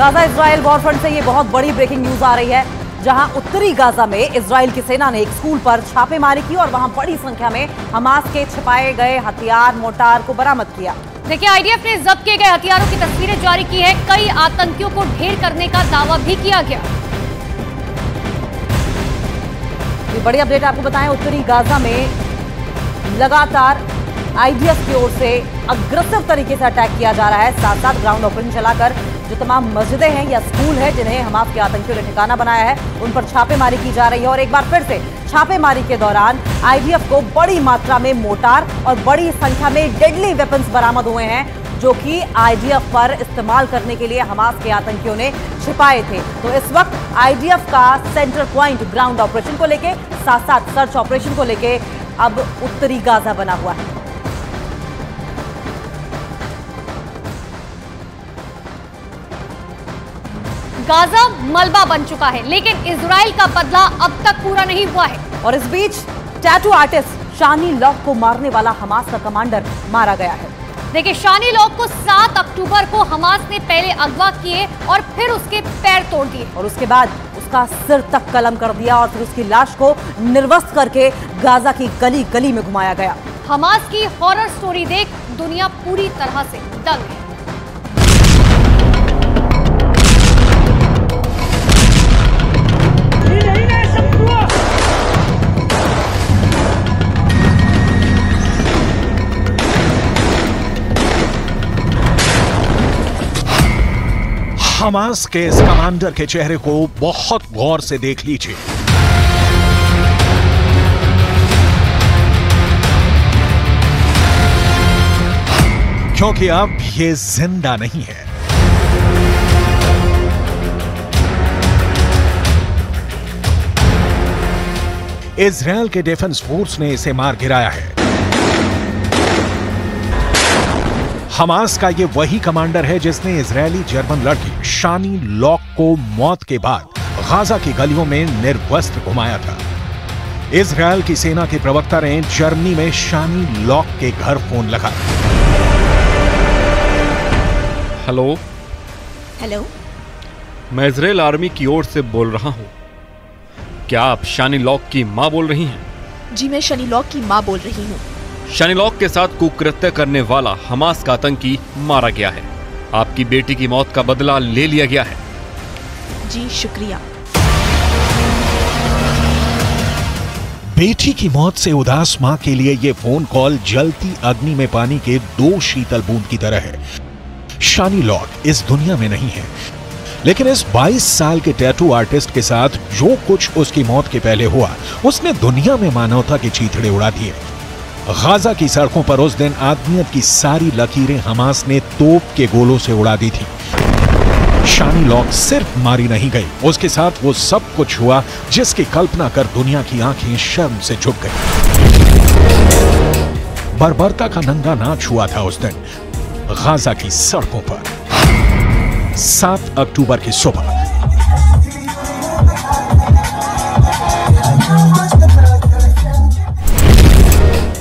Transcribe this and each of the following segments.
Gaza Israel warfront से ये बहुत बड़ी ब्रेकिंग न्यूज आ रही है, जहां उत्तरी गाजा में इजराइल की सेना ने एक स्कूल पर छापेमारी की और वहां बड़ी संख्या में हमास के छिपाए गए हथियार मोर्टार को बरामद किया। देखिए, आईडीएफ ने जब्त किए गए हथियारों की तस्वीरें जारी की है। कई आतंकियों को ढेर करने का दावा भी किया गया। ये बड़ी अपडेट आपको बताएं, उत्तरी गाजा में लगातार आईडीएफ की ओर से अग्रेसिव तरीके से अटैक किया जा रहा है। साथ साथ ग्राउंड ऑपरेशन चलाकर जो तमाम मस्जिदें हैं या स्कूल है जिन्हें हमास के आतंकियों ने ठिकाना बनाया है, उन पर छापेमारी की जा रही है। और एक बार फिर से छापेमारी के दौरान आईडीएफ को बड़ी मात्रा में मोर्टार और बड़ी संख्या में डेडली वेपन्स बरामद हुए हैं, जो कि आईडीएफ पर इस्तेमाल करने के लिए हमास के आतंकियों ने छिपाए थे। तो इस वक्त आईडीएफ का सेंटर पॉइंट ग्राउंड ऑपरेशन को लेके, साथ साथ सर्च ऑपरेशन को लेके अब उत्तरी गाजा बना हुआ है। गाजा मलबा बन चुका है, लेकिन इजराइल का बदला अब तक पूरा नहीं हुआ है। और इस बीच टैटू आर्टिस्ट शानी लॉक को मारने वाला हमास का कमांडर मारा गया है। देखिए, शानी लॉक को 7 अक्टूबर को हमास ने पहले अगवा किए और फिर उसके पैर तोड़ दिए और उसके बाद उसका सिर तक कलम कर दिया और फिर उसकी लाश को निर्वस्त करके गाजा की गली गली में घुमाया गया। हमास की हॉरर स्टोरी देख दुनिया पूरी तरह से दंग है। हमास के इस कमांडर के चेहरे को बहुत गौर से देख लीजिए। क्योंकि अब ये जिंदा नहीं है। इजराइल के डिफेंस फोर्स ने इसे मार गिराया है। हमास का ये वही कमांडर है जिसने इजरायली जर्मन लड़की शानी लॉक को मौत के बाद गाजा की गलियों में निर्वस्त्र घुमाया था। इजरायल की सेना के प्रवक्ता ने जर्मनी में शानी लॉक के घर फोन लगाया। हेलो हेलो, मैं इजरायल आर्मी की ओर से बोल रहा हूं। क्या आप शानी लॉक की मां बोल रही हैं? जी, मैं शानी लॉक की मां बोल रही हूं। शानी लॉक के साथ कुकृत्य करने वाला हमास का आतंकी मारा गया है। आपकी बेटी की मौत का बदला ले लिया गया है। जी शुक्रिया। बेटी की मौत से उदास मां के लिए यह फोन कॉल जलती अग्नि में पानी के 2 शीतल बूंद की तरह है। शानी लॉक इस दुनिया में नहीं है, लेकिन इस 22 साल के टैटू आर्टिस्ट के साथ जो कुछ उसकी मौत के पहले हुआ, उसने दुनिया में मानवता के चीथड़े उड़ा दिए। गाजा की सड़कों पर उस दिन आदमियत की सारी लकीरें हमास ने तोप के गोलों से उड़ा दी थी। शानी लॉक सिर्फ मारी नहीं गई, उसके साथ वो सब कुछ हुआ जिसकी कल्पना कर दुनिया की आंखें शर्म से झुक गई। बर्बरता का नंगा नाच हुआ था उस दिन गाजा की सड़कों पर। 7 अक्टूबर की सुबह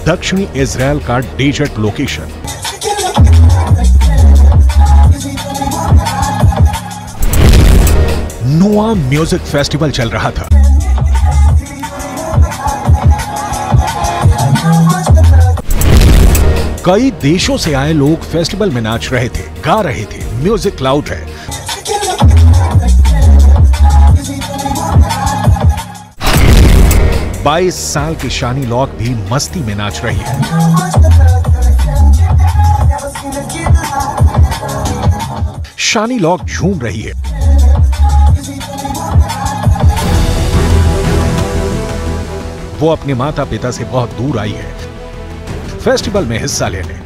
दक्षिणी इजराइल का डेजर्ट लोकेशन। नोआ म्यूजिक फेस्टिवल चल रहा था। कई देशों से आए लोग फेस्टिवल में नाच रहे थे, गा रहे थे। म्यूजिक लाउड है। बाईस साल की शानी लॉक भी मस्ती में नाच रही है। शानी लॉक झूम रही है। वो अपने माता पिता से बहुत दूर आई है फेस्टिवल में हिस्सा लेने।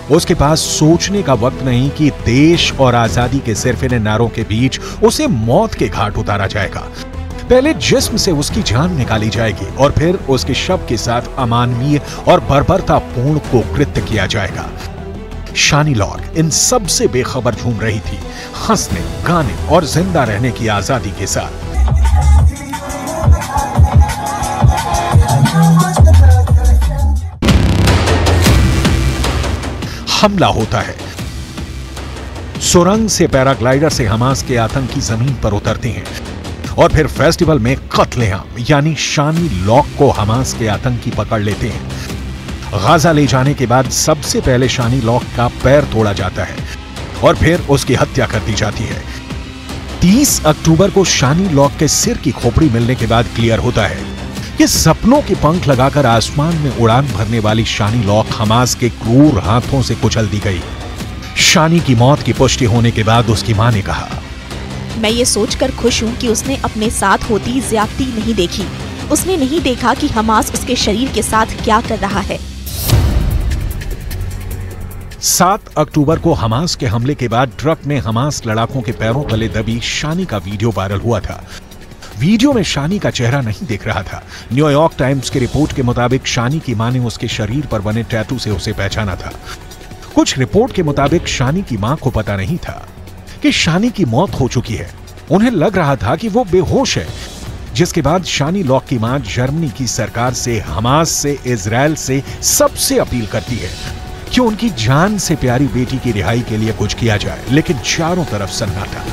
उसके पास सोचने का वक्त नहीं कि देश और आजादी के सिरफिरे नारों के बीच उसे मौत के घाट उतारा जाएगा। पहले जिस्म से उसकी जान निकाली जाएगी और फिर उसके शव के साथ अमानवीय और बर्बरतापूर्ण कुकृत्य किया जाएगा। शानी लॉक इन सब से बेखबर झूम रही थी, हंसने, गाने और जिंदा रहने की आजादी के साथ। हमला होता है। सुरंग से पैराग्लाइडर से हमास के आतंकी जमीन पर उतरते हैं और फिर फेस्टिवल में कत्लेआम यानी शानी लॉक को हमास के आतंकी पकड़ लेते हैं। गाजा ले जाने के बाद सबसे पहले शानी लॉक का पैर तोड़ा जाता है और फिर उसकी हत्या कर दी जाती है। 30 अक्टूबर को शानी लॉक के सिर की खोपड़ी मिलने के बाद क्लियर होता है कि सपनों के पंख लगाकर आसमान में उड़ान भरने वाली शानी लॉक हमास के क्रूर हाथों से कुचल दी गई। शानी की मौत की पुष्टि होने के बाद उसकी मां ने कहा, मैं ये सोचकर खुश हूँ कि उसने अपने साथ होती ज्यादती नहीं देखी। उसने नहीं देखा कि हमास उसके शरीर के साथ क्या कर रहा है। 7 अक्टूबर को हमास के हमले के बाद ट्रक में हमास लड़ाकों के पैरों तले दबी शानी का वीडियो वायरल हुआ था। वीडियो में शानी का चेहरा नहीं दिख रहा था। न्यूयॉर्क टाइम्स की रिपोर्ट के मुताबिक शानी की मां ने उसके शरीर पर बने टैटू से उसे पहचाना था। कुछ रिपोर्ट के मुताबिक शानी की मां को पता नहीं था कि शानी की मौत हो चुकी है। उन्हें लग रहा था कि वो बेहोश है, जिसके बाद शानी लॉक की मां जर्मनी की सरकार से, हमास से, इजराइल से सबसे अपील करती है कि उनकी जान से प्यारी बेटी की रिहाई के लिए कुछ किया जाए, लेकिन चारों तरफ सन्नाटा।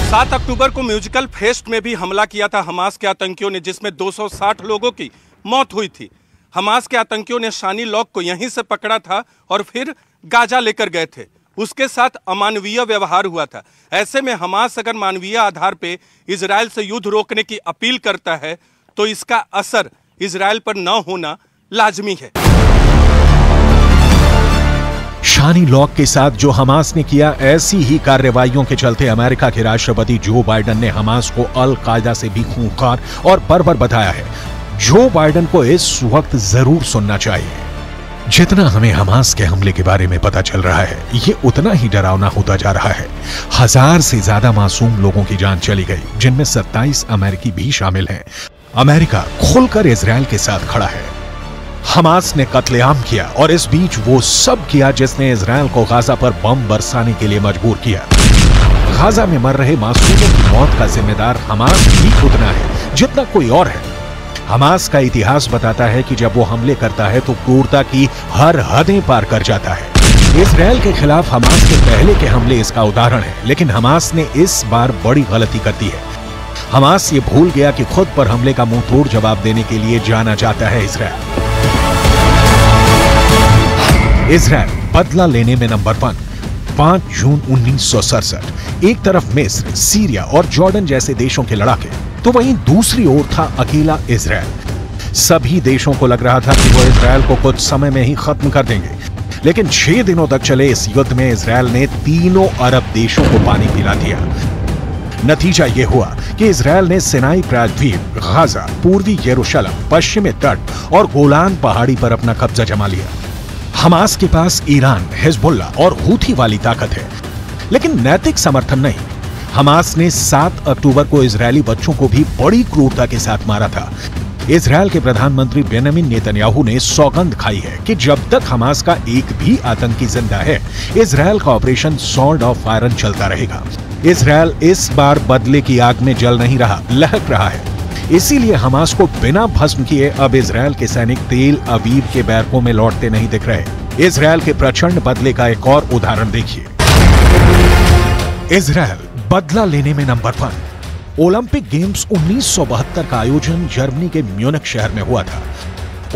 7 अक्टूबर को म्यूजिकल फेस्ट में भी हमला किया था हमास के आतंकियों ने, जिसमें 260 लोगों की मौत हुई थी। हमास के आतंकियों ने शानी लॉक को यहीं से पकड़ा था और फिर गाजा लेकर गए थे। उसके साथ अमानवीय व्यवहार हुआ था। ऐसे में हमास अगर मानवीय आधार पे इजराइल से युद्ध रोकने की अपील करता है तो इसका असर इजराइल पर न होना लाजमी है। शानी लॉक के साथ जो हमास ने किया, ऐसी ही कार्रवाइयों के चलते अमेरिका के राष्ट्रपति जो बाइडेन ने हमास को अल कायदा से भी खूंखार और बर्बर बताया है। जो बाइडेन को इस वक्त जरूर सुनना चाहिए। जितना हमें हमास के हमले के बारे में पता चल रहा है, ये उतना ही डरावना होता जा रहा है। 1000 से ज्यादा मासूम लोगों की जान चली गई, जिनमें 27 अमेरिकी भी शामिल हैं। अमेरिका खुलकर इजराइल के साथ खड़ा है। हमास ने कत्लेआम किया और इस बीच वो सब किया जिसने इजराइल को गाजा पर बम बरसाने के लिए मजबूर किया। गाजा में मर रहे मासूमों की मौत का जिम्मेदार हमास भी उतना है जितना कोई और है। हमास का इतिहास बताता है कि जब वो हमले करता है तो क्रूरता की हर हदें पार कर जाता है। इजराइल के खिलाफ हमास के पहले के हमले इसका उदाहरण है, लेकिन हमास ने इस बार बड़ी गलती कर दी है। हमास ये भूल गया कि खुद पर हमले का मुंह तोड़ जवाब देने के लिए जाना जाता है इजराइल। इजराइल बदला लेने में नंबर 1। 5 जून 1967 एक तरफ मिस्र, सीरिया और जॉर्डन जैसे देशों के लड़ाके, तो वहीं दूसरी ओर था अकेला इजराइल। सभी देशों को लग रहा था कि वो इजराइल को कुछ समय में ही खत्म कर देंगे, लेकिन 6 दिनों तक चले इस युद्ध में इजराइल ने तीनों अरब देशों को पानी पिला दिया। नतीजा यह हुआ कि इजराइल ने सिनाई प्रायद्वीप, गाजा, पूर्वी यरूशलेम, पश्चिमी तट और गोलान पहाड़ी पर अपना कब्जा जमा लिया। हमास के पास ईरान, हिजबुल्ला और हूथी वाली ताकत है, लेकिन नैतिक समर्थन नहीं। हमास ने 7 अक्टूबर को इजरायली बच्चों को भी बड़ी क्रूरता के साथ मारा था। इजराइल के प्रधानमंत्री बेंजामिन नेतन्याहू ने सौगंध खाई है कि जब तक हमास का एक भी आतंकी जिंदा है, इजराइल का ऑपरेशन स्वॉर्ड ऑफ आयरन चलता रहेगा। इजराइल इस बार बदले की आग में जल नहीं रहा, लहक रहा है। इसीलिए हमास को बिना भस्म किए अब इजराइल के सैनिक तेल अवीव के बैरकों में लौटते नहीं दिख रहे। इजराइल के प्रचंड बदले का एक और उदाहरण देखिए। इजराइल बदला लेने में नंबर 1। ओलंपिक गेम्स 1972 का आयोजन जर्मनी के म्यूनिख शहर में हुआ था।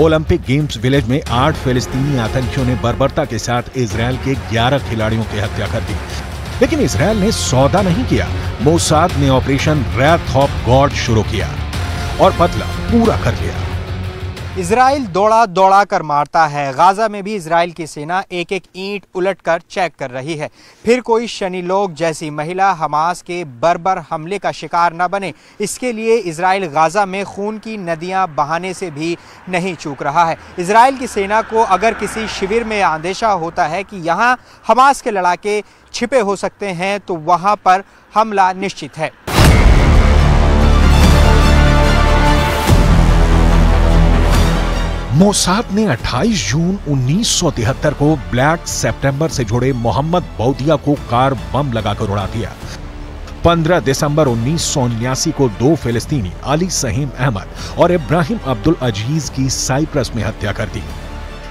ओलंपिक गेम्स विलेज में 8 फिलिस्तीनी आतंकियों ने बर्बरता के साथ इजराइल के 11 खिलाड़ियों की हत्या कर दी, लेकिन इजराइल ने सौदा नहीं किया। मोसाद ने ऑपरेशन रैथ ऑफ गॉड शुरू किया और बदला पूरा कर लिया। इजराइल दौड़ा दौड़ा कर मारता है। गाजा में भी इजराइल की सेना एक एक ईंट उलटकर चेक कर रही है। फिर कोई शनी लोग जैसी महिला हमास के बर्बर हमले का शिकार न बने, इसके लिए इजराइल गाजा में खून की नदियां बहाने से भी नहीं चूक रहा है। इजराइल की सेना को अगर किसी शिविर में अंदेशा होता है कि यहाँ हमास के लड़ाके छिपे हो सकते हैं तो वहाँ पर हमला निश्चित है। मोसाद ने 28 जून 1973 को ब्लैक सितंबर से जुड़े मोहम्मद बौदिया को कार बम लगाकर उड़ा दिया। 15 दिसंबर 1979 को 2 फिलिस्तीनी अली सहीम अहमद और इब्राहिम अब्दुल अजीज की साइप्रस में हत्या कर दी।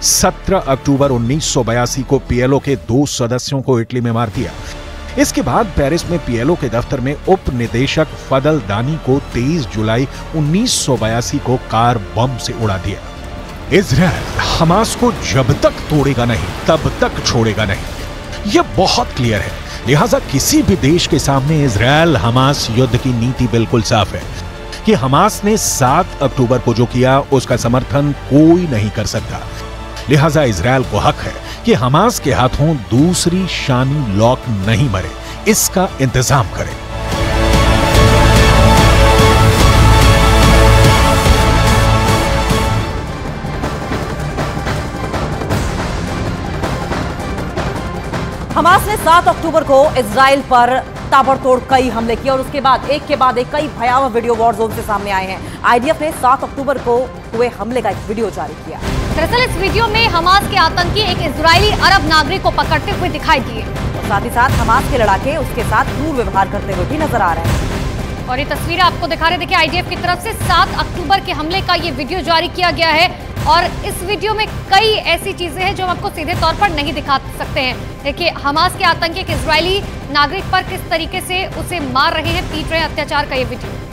17 अक्टूबर 1982 को पीएलओ के 2 सदस्यों को इटली में मार दिया। इसके बाद पेरिस में पीएलओ के दफ्तर में उप निदेशक फदल दानी को 23 जुलाई 1982 को कार बम से उड़ा दिया। इजराइल हमास को जब तक तोड़ेगा नहीं तब तक छोड़ेगा नहीं, यह बहुत क्लियर है। लिहाजा किसी भी देश के सामने इजराइल हमास युद्ध की नीति बिल्कुल साफ है कि हमास ने 7 अक्टूबर को जो किया उसका समर्थन कोई नहीं कर सकता। लिहाजा इजराइल को हक है कि हमास के हाथों दूसरी शानी लॉक नहीं मरे, इसका इंतजाम करे। हमास ने 7 अक्टूबर को इजराइल पर ताबड़तोड़ कई हमले किए और उसके बाद एक के बाद एक कई भयावह वीडियो वॉर जोन से सामने आए हैं। आईडीएफ ने 7 अक्टूबर को हुए हमले का एक वीडियो जारी किया। दरअसल इस वीडियो में हमास के आतंकी एक इजरायली अरब नागरिक को पकड़ते हुए दिखाई दिए और साथ ही साथ हमास के लड़ाके उसके साथ क्रूर व्यवहार करते हुए भी नजर आ रहे हैं। और ये तस्वीर आपको दिखा रहे, देखिए आईडीएफ की तरफ से 7 अक्टूबर के हमले का ये वीडियो जारी किया गया है और इस वीडियो में कई ऐसी चीजें हैं जो हम आपको सीधे तौर पर नहीं दिखा सकते हैं। देखिए हमास के आतंकी एक इजरायली नागरिक पर किस तरीके से उसे मार रहे हैं, पीट रहे हैं, अत्याचार का ये वीडियो।